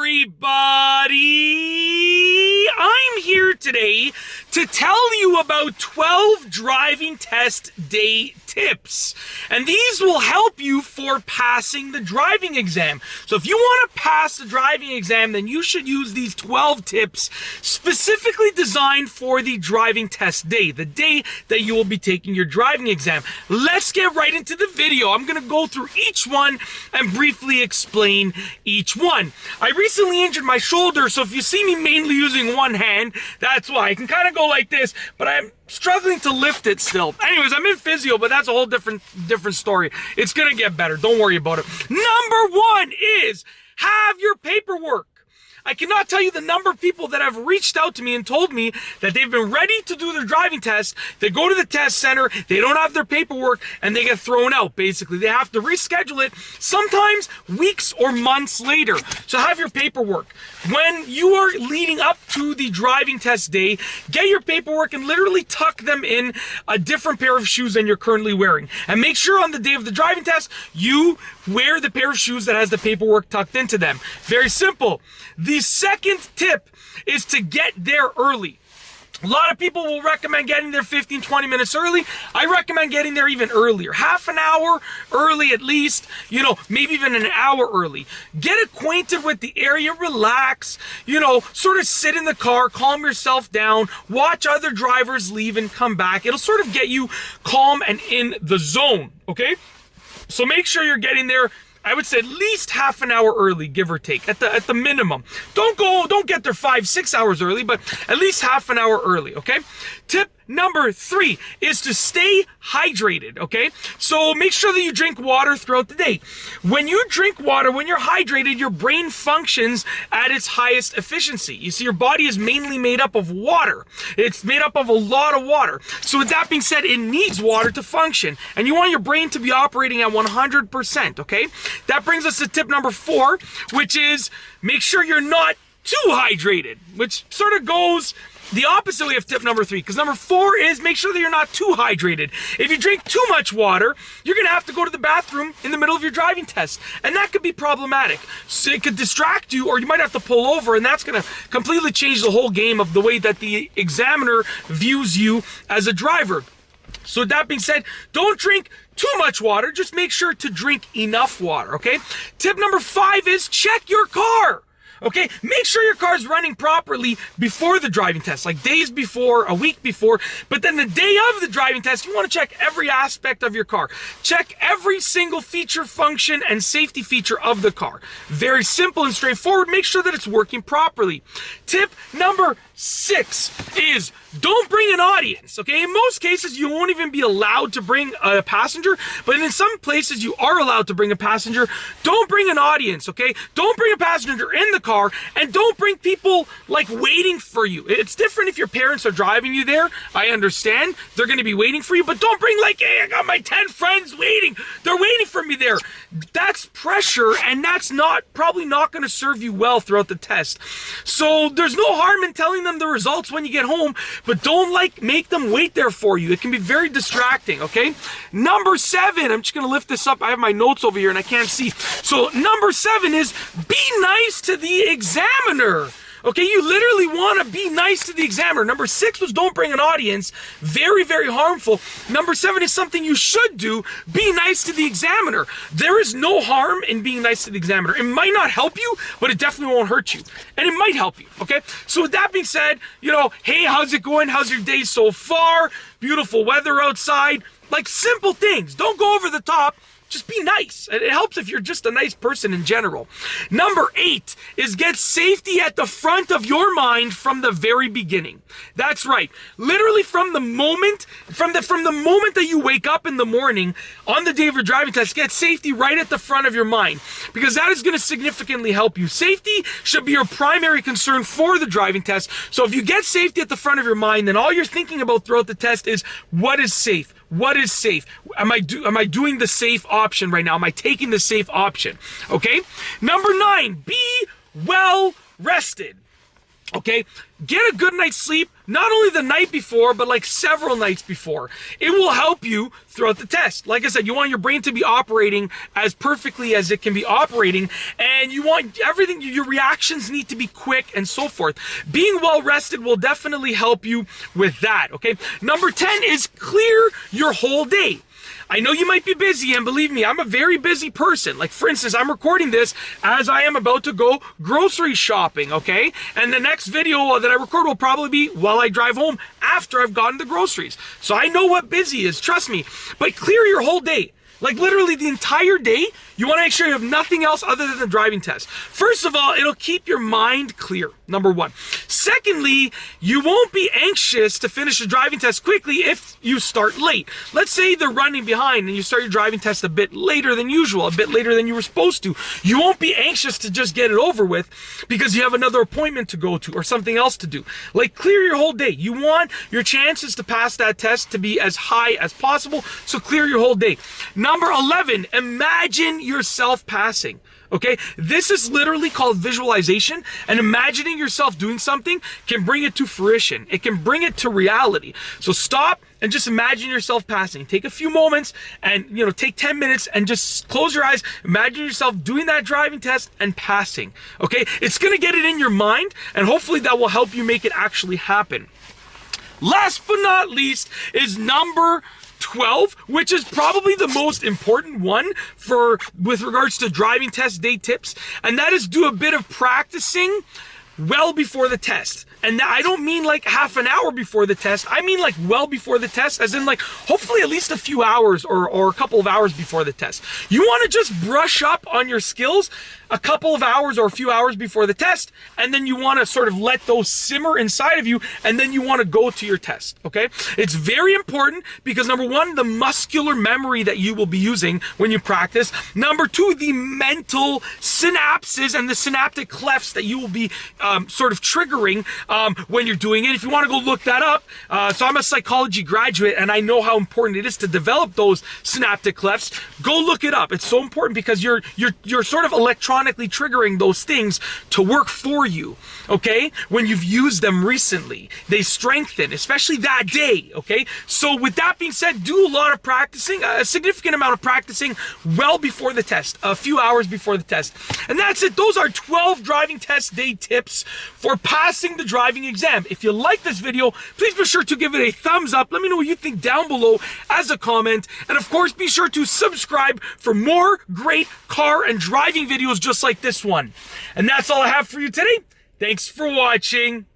everybody! I'm here today to tell you about 12 driving test day tips. And these will help you for passing the driving exam. So if you want to pass the driving exam, then you should use these 12 tips specifically designed for the driving test day, the day that you will be taking your driving exam. Let's get right into the video. I'm going to go through each one and briefly explain each one. I recently injured my shoulder, so if you see me mainly using one hand, that's why. I can kind of go like this, but I'm struggling to lift it still. Anyways, I'm in physio, but that's a whole different story. It's gonna get better. Don't worry about it. Number one is have your paperwork. I cannot tell you the number of people that have reached out to me and told me that they've been ready to do their driving test. They go to the test center, they don't have their paperwork, and they get thrown out, basically. They have to reschedule it, sometimes weeks or months later. So have your paperwork. When you are leading up to the driving test day, get your paperwork and literally tuck them in a different pair of shoes than you're currently wearing. And make sure on the day of the driving test, you wear the pair of shoes that has the paperwork tucked into them. Very simple. The second tip is to get there early. A lot of people will recommend getting there 15-20 minutes early. I recommend getting there even earlier. Half an hour early at least, maybe even an hour early. Get acquainted with the area, relax, sort of sit in the car, calm yourself down, watch other drivers leave and come back. It'll sort of get you calm and in the zone, okay? So make sure you're getting there, I would say at least half an hour early, give or take, at the minimum. Don't get there 5-6 hours early, but at least half an hour early, okay? Tip number 3 is to stay hydrated, okay? So make sure that you drink water throughout the day. When you drink water, when you're hydrated, your brain functions at its highest efficiency. You see, your body is mainly made up of water. It's made up of a lot of water. So with that being said, it needs water to function. And you want your brain to be operating at 100%, okay? That brings us to tip number 4, which is make sure you're not too hydrated, which sort of goes the opposite way of tip number 3, because number 4 is make sure that you're not too hydrated. If you drink too much water, you're going to have to go to the bathroom in the middle of your driving test, and that could be problematic. So it could distract you, or you might have to pull over, and that's going to completely change the whole game of the way that the examiner views you as a driver. So with that being said, don't drink too much water, just make sure to drink enough water, okay? Tip number 5 is check your car. Okay, make sure your car's running properly before the driving test, like days before, a week before, but then the day of the driving test, you want to check every aspect of your car. Check every single feature, function, and safety feature of the car. Very simple and straightforward. Make sure that it's working properly. Tip number 6 is don't bring an audience, okay? In most cases, you won't even be allowed to bring a passenger, but in some places, you are allowed to bring a passenger. Don't bring an audience, okay? Don't bring a passenger in the car, and don't bring people, like, waiting for you. It's different if your parents are driving you there. I understand. They're going to be waiting for you, but don't bring, like, hey, I got my 10 friends waiting. They're waiting for me there. That's pressure, and that's probably not going to serve you well throughout the test. So there's no harm in telling them the results when you get home, but don't make them wait there for you. It can be very distracting, okay? Number 7, I'm just gonna lift this up. I have my notes over here and I can't see. So number 7 is be nice to the examiner. Okay, you literally want to be nice to the examiner. Number 6 was don't bring an audience. Very, very harmful. Number 7 is something you should do. Be nice to the examiner. There is no harm in being nice to the examiner. It might not help you, but it definitely won't hurt you. And it might help you, okay? So with that being said, hey, how's it going? How's your day so far? Beautiful weather outside. Like simple things. Don't go over the top. Just be nice. It helps if you're just a nice person in general. Number 8 is get safety at the front of your mind from the very beginning. That's right. Literally from the moment that you wake up in the morning on the day of your driving test, get safety right at the front of your mind, because that is going to significantly help you. Safety should be your primary concern for the driving test. So if you get safety at the front of your mind, then all you're thinking about throughout the test is what is safe? What is safe? Am I doing the safe option right now? Am I taking the safe option? Okay? Number 9, be well rested. Okay? get a good night's sleep, not only the night before, but like several nights before. It will help you throughout the test. Like I said, you want your brain to be operating as perfectly as it can be operating, and you want everything, your reactions need to be quick and so forth. Being well rested will definitely help you with that, okay? Number 10 is clear your whole day. I know you might be busy, and believe me, I'm a very busy person. Like, for instance, I'm recording this as I am about to go grocery shopping, okay? And the next video that I record will probably be while I drive home after I've gotten the groceries. So I know what busy is, trust me. But clear your whole day. Like literally the entire day, you want to make sure you have nothing else other than the driving test. First of all, it'll keep your mind clear, number one. Secondly, you won't be anxious to finish the driving test quickly if you start late. Let's say they're running behind and you start your driving test a bit later than usual, a bit later than you were supposed to. You won't be anxious to just get it over with because you have another appointment to go to or something else to do. Like, clear your whole day. You want your chances to pass that test to be as high as possible, so clear your whole day. Number 11, imagine yourself passing. Okay, this is literally called visualization, and imagining yourself doing something can bring it to fruition. It can bring it to reality. So stop and just imagine yourself passing. Take a few moments and, take 10 minutes and just close your eyes. Imagine yourself doing that driving test and passing. Okay, it's going to get it in your mind, and hopefully that will help you make it actually happen. Last but not least is number 12, which is probably the most important one with regards to driving test day tips, and that is do a bit of practicing well before the test. And I don't mean like half an hour before the test. I mean like well before the test, as in like hopefully at least a few hours or a couple of hours before the test. You want to just brush up on your skills a couple of hours or a few hours before the test, and then you want to sort of let those simmer inside of you, and then you want to go to your test, okay? It's very important because number one, the muscular memory that you will be using when you practice. Number two, the mental synapses and the synaptic clefts that you will be sort of triggering when you're doing it. If you want to go look that up, so I'm a psychology graduate and I know how important it is to develop those synaptic clefts. Go look it up. It's so important because you're sort of electronically triggering those things to work for you, okay? When you've used them recently, they strengthen, especially that day, okay? So with that being said, do a lot of practicing, a significant amount of practicing well before the test, a few hours before the test. And that's it. Those are 12 driving test day tips for passing the driving exam. If you like this video, please be sure to give it a thumbs up. Let me know what you think down below as a comment. And of course, be sure to subscribe for more great car and driving videos just like this one. And that's all I have for you today. Thanks for watching.